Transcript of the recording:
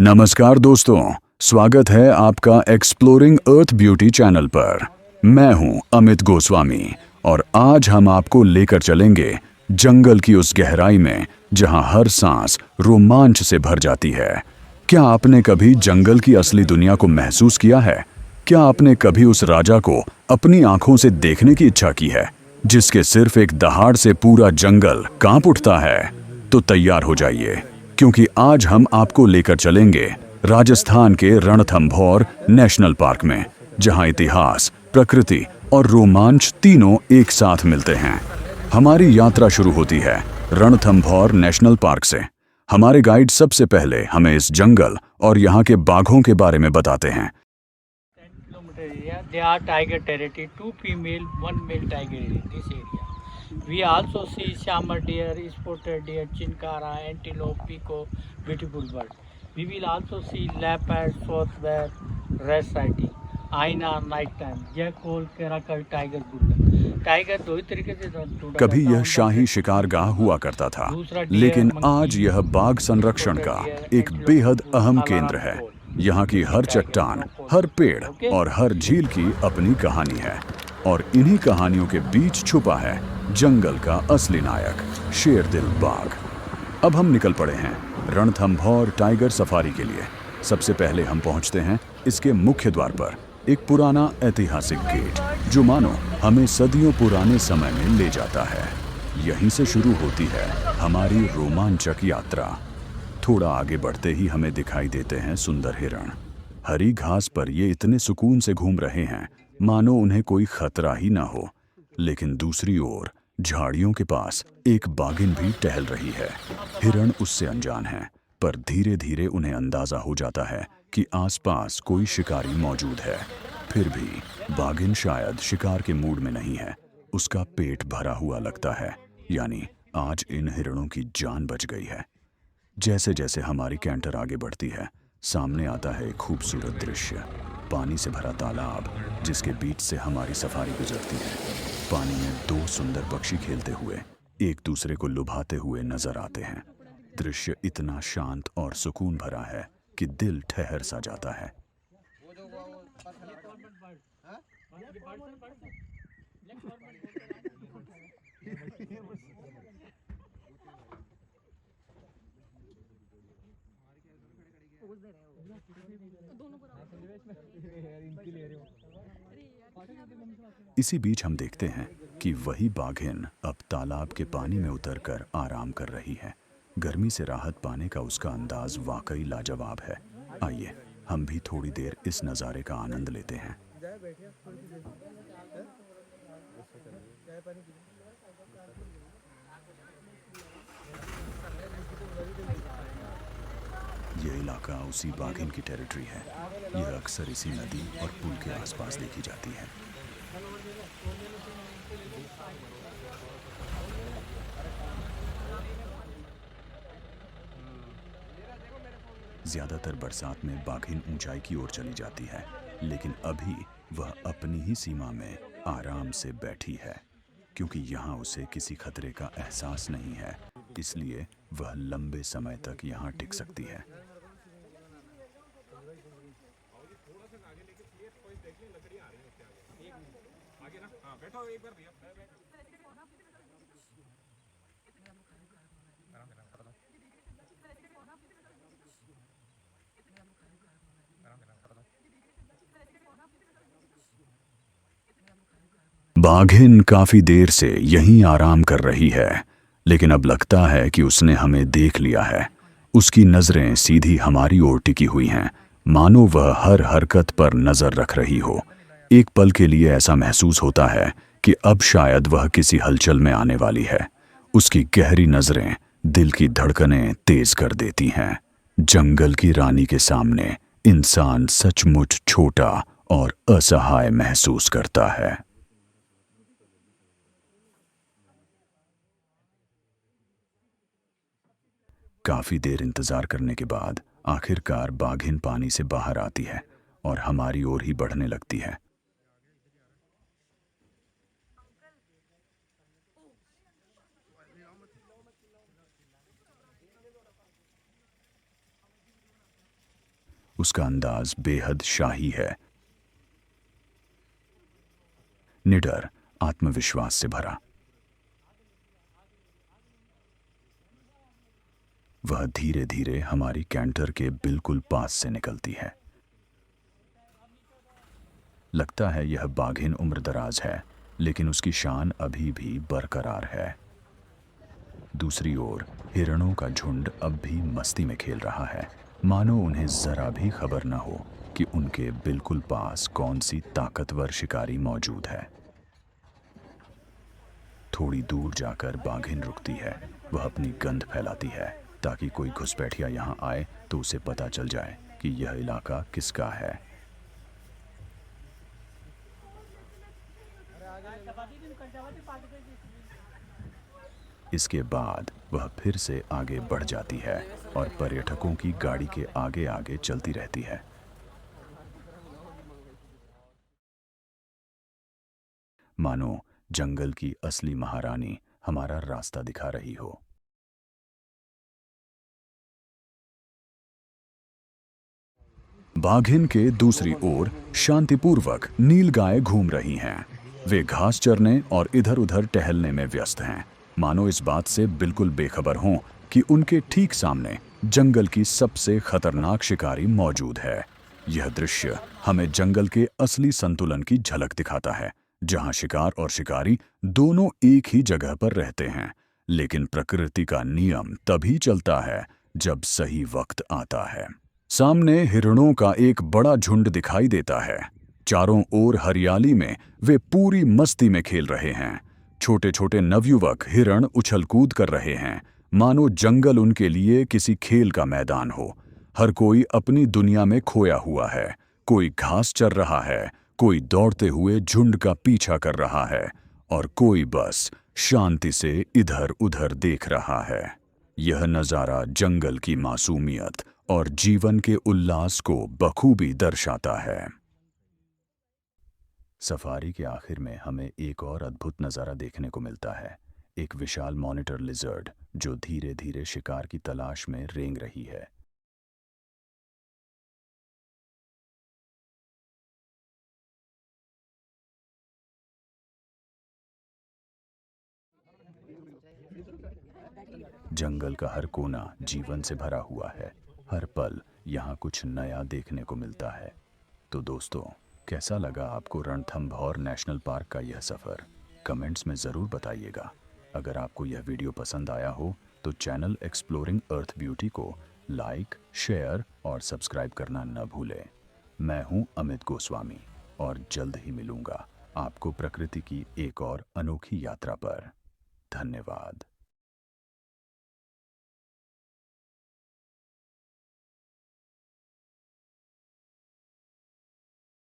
नमस्कार दोस्तों, स्वागत है आपका एक्सप्लोरिंग अर्थ ब्यूटी चैनल पर। मैं हूं अमित गोस्वामी और आज हम आपको लेकर चलेंगे जंगल की उस गहराई में जहां हर सांस रोमांच से भर जाती है। क्या आपने कभी जंगल की असली दुनिया को महसूस किया है? क्या आपने कभी उस राजा को अपनी आंखों से देखने की इच्छा की है, जिसके सिर्फ एक दहाड़ से पूरा जंगल कांप उठता है? तो तैयार हो जाइए, क्योंकि आज हम आपको लेकर चलेंगे राजस्थान के रणथंभौर नेशनल पार्क में, जहां इतिहास, प्रकृति और रोमांच तीनों एक साथ मिलते हैं। हमारी यात्रा शुरू होती है रणथंभौर नेशनल पार्क से। हमारे गाइड सबसे पहले हमें इस जंगल और यहाँ के बाघों के बारे में बताते हैं। 10 kilometer area, they are tiger territory, two female, one male tiger in this area. We also see shamar deer, spotted deer, chinkara, antelope, peacock, beautiful bird. We will also see leopard, south bear, red sighting, aina night time, jackal, caracal, tiger bull. Tiger दो ही तरीके से ढूंढा कभी जाता है, यह शाही शिकारगाह हुआ करता था, लेकिन आज यह बाघ संरक्षण का एक बेहद अहम केंद्र है। यहाँ की हर चट्टान, हर पेड़ और हर झील की अपनी कहानी है, और इन्हीं कहानियों के बीच छुपा है जंगल का असली नायक, शेरदिल बाघ। अब हम निकल पड़े हैं रणथंभौर टाइगर सफारी के लिए। सबसे पहले हम पहुंचते हैं इसके मुख्य द्वार पर, एक पुराना ऐतिहासिक गेट जो मानो हमें सदियों पुराने समय में ले जाता है। यहीं से शुरू होती है हमारी रोमांचक यात्रा। थोड़ा आगे बढ़ते ही हमें दिखाई देते हैं सुंदर हिरण। हरी घास पर ये इतने सुकून से घूम रहे हैं मानो उन्हें कोई खतरा ही ना हो। लेकिन दूसरी ओर झाड़ियों के पास एक बाघिन भी टहल रही है। हिरण उससे अनजान है, पर धीरे धीरे उन्हें अंदाजा हो जाता है कि आसपास कोई शिकारी मौजूद है। फिर भी बाघिन शायद शिकार के मूड में नहीं है। उसका पेट भरा हुआ लगता है, यानी आज इन हिरणों की जान बच गई है। जैसे जैसे हमारी कैंटर आगे बढ़ती है, सामने आता है एक खूबसूरत दृश्य। पानी से भरा तालाब, जिसके बीच से हमारी सफारी गुजरती है। पानी में दो सुंदर पक्षी खेलते हुए एक दूसरे को लुभाते हुए नजर आते हैं। दृश्य इतना शांत और सुकून भरा है कि दिल ठहर सा जाता है। इसी बीच हम देखते हैं कि वही बाघिन अब तालाब के पानी में उतरकर आराम कर रही है। गर्मी से राहत पाने का उसका अंदाज वाकई लाजवाब है। आइए हम भी थोड़ी देर इस नज़ारे का आनंद लेते हैं। यह इलाका उसी बाघिन की टेरिटरी है। यह अक्सर इसी नदी और पुल के आसपास देखी जाती है। ज्यादातर बरसात में बाघिन ऊंचाई की ओर चली जाती है, लेकिन अभी वह अपनी ही सीमा में आराम से बैठी है, क्योंकि यहाँ उसे किसी खतरे का एहसास नहीं है। इसलिए वह लंबे समय तक यहाँ टिक सकती है। बाघिन काफी देर से यहीं आराम कर रही है, लेकिन अब लगता है कि उसने हमें देख लिया है। उसकी नजरें सीधी हमारी ओर टिकी हुई हैं, मानो वह हर हरकत पर नजर रख रही हो। एक पल के लिए ऐसा महसूस होता है कि अब शायद वह किसी हलचल में आने वाली है। उसकी गहरी नजरें दिल की धड़कनें तेज कर देती हैं। जंगल की रानी के सामने इंसान सचमुच छोटा और असहाय महसूस करता है। काफी देर इंतजार करने के बाद आखिरकार बाघिन पानी से बाहर आती है और हमारी ओर ही बढ़ने लगती है। उसका अंदाज बेहद शाही है, निडर, आत्मविश्वास से भरा। वह धीरे धीरे हमारी कैंटर के बिल्कुल पास से निकलती है। लगता है यह बाघिन उम्रदराज है, लेकिन उसकी शान अभी भी बरकरार है। दूसरी ओर हिरणों का झुंड अब भी मस्ती में खेल रहा है, मानो उन्हें जरा भी खबर न हो कि उनके बिल्कुल पास कौन सी ताकतवर शिकारी मौजूद है। थोड़ी दूर जाकर बाघिन रुकती है। वह अपनी गंध फैलाती है ताकि कोई घुसपैठिया यहाँ आए तो उसे पता चल जाए कि यह इलाका किसका है। इसके बाद वह फिर से आगे बढ़ जाती है और पर्यटकों की गाड़ी के आगे आगे चलती रहती है। मानो जंगल की असली महारानी हमारा रास्ता दिखा रही हो। बाघिन के दूसरी ओर शांतिपूर्वक नीलगाय घूम रही हैं। वे घास चरने और इधर-उधर टहलने में व्यस्त हैं, मानो इस बात से बिल्कुल बेखबर हों कि उनके ठीक सामने जंगल की सबसे खतरनाक शिकारी मौजूद है। यह दृश्य हमें जंगल के असली संतुलन की झलक दिखाता है, जहां शिकार और शिकारी दोनों एक ही जगह पर रहते हैं। लेकिन प्रकृति का नियम तभी चलता है जब सही वक्त आता है। सामने हिरणों का एक बड़ा झुंड दिखाई देता है। चारों ओर हरियाली में वे पूरी मस्ती में खेल रहे हैं। छोटे छोटे नवयुवक हिरण उछल कूद कर रहे हैं, मानो जंगल उनके लिए किसी खेल का मैदान हो। हर कोई अपनी दुनिया में खोया हुआ है। कोई घास चर रहा है, कोई दौड़ते हुए झुंड का पीछा कर रहा है और कोई बस शांति से इधर उधर देख रहा है। यह नज़ारा जंगल की मासूमियत और जीवन के उल्लास को बखूबी दर्शाता है। सफारी के आखिर में हमें एक और अद्भुत नज़ारा देखने को मिलता है। एक विशाल मॉनिटर लिजर्ड जो धीरे धीरे शिकार की तलाश में रेंग रही है। जंगल का हर कोना जीवन से भरा हुआ है। हर पल यहाँ कुछ नया देखने को मिलता है। तो दोस्तों, कैसा लगा आपको रणथंभौर नेशनल पार्क का यह सफ़र? कमेंट्स में ज़रूर बताइएगा। अगर आपको यह वीडियो पसंद आया हो तो चैनल एक्सप्लोरिंग अर्थ ब्यूटी को लाइक, शेयर और सब्सक्राइब करना न भूलें। मैं हूँ अमित गोस्वामी और जल्द ही मिलूँगा आपको प्रकृति की एक और अनोखी यात्रा पर। धन्यवाद।